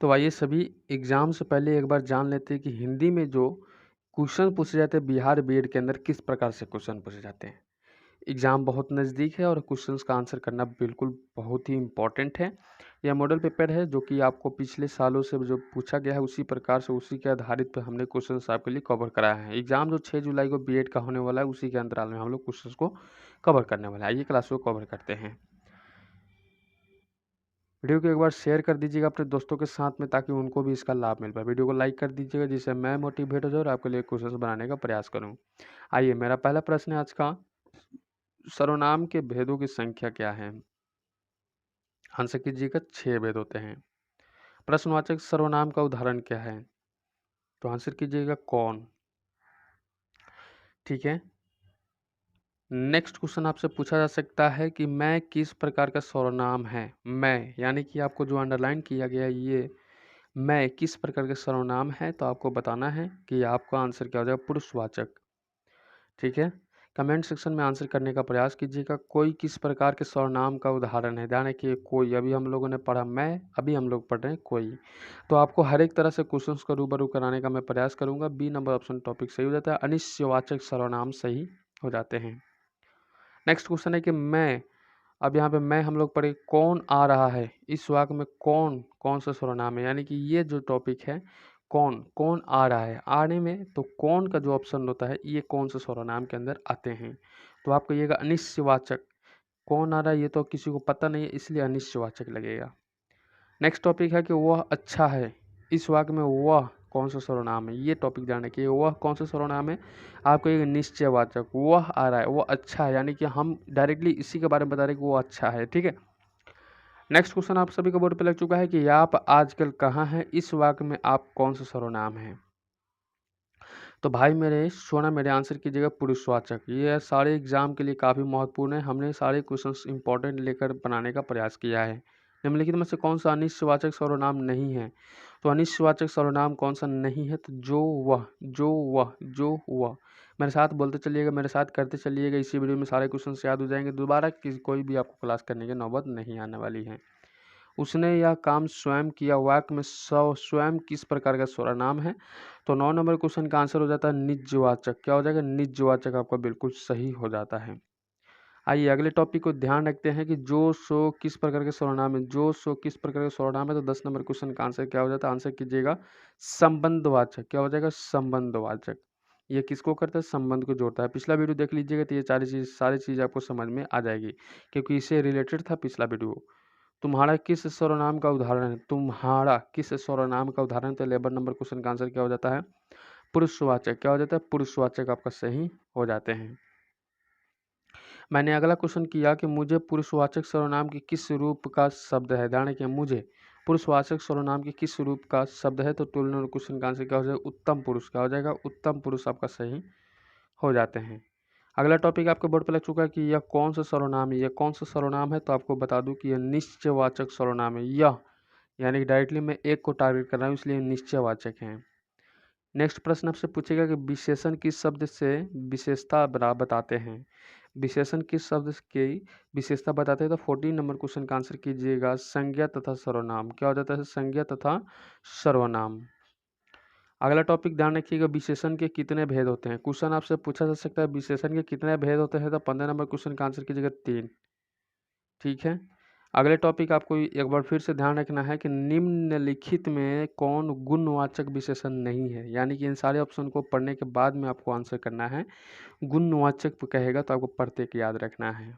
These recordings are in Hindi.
तो आइए सभी एग्ज़ाम से पहले एक बार जान लेते हैं कि हिंदी में जो क्वेश्चन पूछे जाते हैं बिहार बीएड के अंदर किस प्रकार से क्वेश्चन पूछे जाते हैं। एग्ज़ाम बहुत नज़दीक है और क्वेश्चंस का आंसर करना बिल्कुल बहुत ही इम्पोर्टेंट है। यह मॉडल पेपर है जो कि आपको पिछले सालों से जो पूछा गया है उसी प्रकार से उसी के आधारित पे हमने क्वेश्चंस आपके लिए कवर कराया है। एग्ज़ाम जो 6 जुलाई को बीएड का होने वाला है उसी के अंतराल में हम लोग क्वेश्चंस को कवर करने वाले हैं। आइए क्लास को कवर करते हैं। वीडियो को एक बार शेयर कर दीजिएगा अपने दोस्तों के साथ में ताकि उनको भी इसका लाभ मिल पाए। वीडियो को लाइक कर दीजिएगा जिससे मैं मोटिवेट हो जाऊँ और आपके लिए क्वेश्चंस बनाने का प्रयास करूँ। आइए मेरा पहला प्रश्न है आज का, सर्वनाम के भेदों की संख्या क्या है? आंसर कीजिएगा 6 भेद होते हैं। प्रश्नवाचक सर्वनाम का उदाहरण क्या है? तो आंसर कीजिएगा कौन। ठीक है। नेक्स्ट क्वेश्चन आपसे पूछा जा सकता है कि मैं किस प्रकार का सर्वनाम है? मैं यानी कि आपको जो अंडरलाइन किया गया है ये मैं किस प्रकार का सर्वनाम है, तो आपको बताना है कि आपका आंसर क्या हो जाएगा, पुरुषवाचक। ठीक है। कमेंट सेक्शन में आंसर करने का प्रयास कीजिएगा। कोई किस प्रकार के सर्वनाम का उदाहरण है? ध्यान रखिए, कोई अभी हम लोगों ने पढ़ा मैं, अभी हम लोग पढ़ रहे हैं कोई। तो आपको हर एक तरह से क्वेश्चंस को रूबरू कराने का मैं प्रयास करूंगा। बी नंबर ऑप्शन टॉपिक सही हो जाता है, अनिश्चयवाचक सर्वनाम सही हो जाते हैं। नेक्स्ट क्वेश्चन है कि मैं, अब यहाँ पे मैं हम लोग पढ़े कौन आ रहा है, इस वाक्य में कौन कौन सा सर्वनाम है? यानी कि ये जो टॉपिक है कौन कौन आ रहा है, आने में तो कौन का जो ऑप्शन होता है ये कौन से सर्वनाम के अंदर आते हैं? तो आप कहिएगा अनिश्चयवाचक। कौन आ रहा है ये तो किसी को पता नहीं है इसलिए अनिश्चयवाचक लगेगा। नेक्स्ट टॉपिक है कि वह अच्छा है, इस वाक्य में वह कौन सा सर्वनाम है? ये टॉपिक जानने के वह कौन सा सर्वनाम है? आपको एक निश्चयवाचक, वह आ रहा है वो अच्छा है, यानी कि हम डायरेक्टली इसी के बारे में बता रहे हैं कि वो अच्छा है। ठीक है। नेक्स्ट क्वेश्चन आप सभी को बोर्ड पे लग चुका है कि आप आजकल कहाँ हैं, इस वाक्य में आप कौन सा सर्वनाम है? तो भाई मेरे सोना मेरे आंसर कीजिएगा पुरुषवाचक। ये सारे एग्जाम के लिए काफ़ी महत्वपूर्ण है। हमने सारे क्वेश्चंस इंपॉर्टेंट लेकर बनाने का प्रयास किया है। निम्नलिखित में से कौन सा अनिश्चयवाचक सर्वनाम नहीं है? तो अनिश्चयवाचक सर्वनाम कौन सा नहीं है? तो जो वह जो वह जो वह। मेरे साथ बोलते चलिएगा, मेरे साथ करते चलिएगा, इसी वीडियो में सारे क्वेश्चन याद हो जाएंगे। दोबारा कोई भी आपको क्लास करने की नौबत नहीं आने वाली है। उसने यह काम स्वयं किया, वाक्य में स्वयं किस प्रकार का सर्वनाम है? तो 9 नंबर क्वेश्चन का आंसर हो जाता है निजवाचक। क्या हो जाएगा? निजवाचक आपका बिल्कुल सही हो जाता है। आइए अगले टॉपिक को ध्यान रखते हैं कि जो सो किस प्रकार के सर्वनाम है। जो सो किस प्रकार का सर्वनाम है, तो 10 नंबर क्वेश्चन का आंसर क्या हो जाता है? आंसर कीजिएगा संबंधवाचक। क्या हो जाएगा? संबंधवाचक। ये किसको करता है? संबंध को जोड़ता है। पिछला वीडियो देख लीजिएगा तो ये सारी चीज़ आपको समझ में आ जाएगी क्योंकि इससे रिलेटेड था पिछला वीडियो। तुम्हारा किस सर्वनाम का उदाहरण है? तुम्हारा किस सर्वनाम का उदाहरण? तो 11 नंबर क्वेश्चन का आंसर क्या हो जाता है? पुरुषवाचक। क्या हो जाता है? पुरुषवाचक आपका सही हो जाते हैं। मैंने अगला क्वेश्चन किया कि मुझे पुरुषवाचक सर्वनाम के किस रूप का शब्द है? ध्यान रखिए, मुझे पुरुषवाचक सर्वनाम के किस रूप का शब्द है? तो 12 नंबर क्वेश्चन का आंसर क्या हो जाएगा? उत्तम पुरुष। क्या हो जाएगा? उत्तम पुरुष आपका सही हो जाते हैं। अगला टॉपिक आपके बोर्ड पर लग चुका है कि यह कौन सा सर्वनाम है? यह कौन सा सर्वनाम है? तो आपको बता दूं कि यह निश्चयवाचक सर्वनाम है। यह यानी कि डायरेक्टली मैं एक को टारगेट कर रहा हूँ इसलिए निश्चयवाचक है। नेक्स्ट प्रश्न आपसे पूछेगा कि विशेषण किस शब्द से विशेषता बताते हैं? विशेषण किस शब्द की विशेषता बताते हैं? तो 14 नंबर क्वेश्चन का आंसर कीजिएगा संज्ञा तथा सर्वनाम। क्या हो जाता है? संज्ञा तथा सर्वनाम। अगला टॉपिक ध्यान रखिएगा, विशेषण के कितने भेद होते हैं? क्वेश्चन आपसे पूछा जा सकता है विशेषण के कितने भेद होते हैं? तो 15 नंबर क्वेश्चन का आंसर कीजिएगा 3। ठीक है। अगले टॉपिक आपको एक बार फिर से ध्यान रखना है कि निम्नलिखित में कौन गुणवाचक विशेषण नहीं है? यानी कि इन सारे ऑप्शन को पढ़ने के बाद में आपको आंसर करना है। गुणवाचक कहेगा तो आपको पढ़ते के याद रखना है।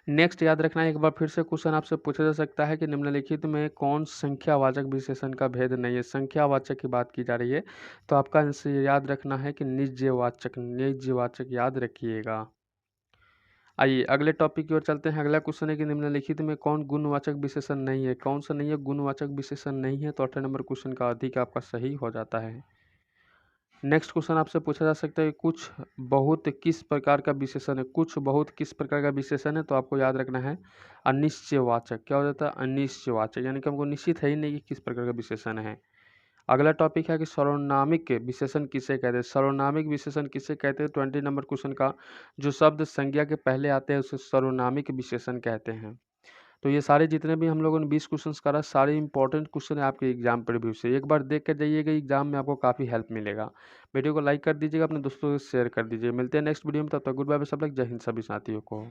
नेक्स्ट याद रखना है, एक बार फिर से क्वेश्चन आपसे पूछा जा सकता है कि निम्नलिखित में कौन संख्यावाचक विशेषण का भेद नहीं है? संख्यावाचक की बात की जा रही है तो आपका आंसर याद रखना है कि निजवाचक। निजवाचक याद रखिएगा। आइए अगले टॉपिक की ओर चलते हैं। अगला क्वेश्चन है कि निम्नलिखित में कौन गुणवाचक विशेषण नहीं है? कौन सा नहीं है? गुणवाचक विशेषण नहीं है तो 18 नंबर क्वेश्चन का अधिक आपका सही हो जाता है। नेक्स्ट क्वेश्चन आपसे पूछा जा सकता है कुछ बहुत किस प्रकार का विशेषण है? कुछ बहुत किस प्रकार का विशेषण है? तो आपको याद रखना है अनिश्चयवाचक। क्या हो जाता है? अनिश्चयवाचक, यानी कि हमको निश्चित है ही नहीं कि किस प्रकार का विशेषण है। अगला टॉपिक है कि सर्वनामिक विशेषण किसे कहते हैं? सर्वनामिक विशेषण किसे कहते हैं? 20 नंबर क्वेश्चन का जो शब्द संज्ञा के पहले आते हैं उसे सर्वनामिक विशेषण कहते हैं। तो ये सारे जितने भी हम लोगों ने 20 क्वेश्चंस करा, सारे इंपॉर्टेंट क्वेश्चन है आपके एग्जाम प्रीव्यू से। एक बार देख कर जाइएगा, एग्जाम में आपको काफ़ी हेल्प मिलेगा। वीडियो को लाइक कर दीजिएगा, अपने दोस्तों से शेयर कर दीजिए। मिलते हैं नेक्स्ट वीडियो में, तब तक गुड बाय सब लोग। जय हिंद सभी साथियों को।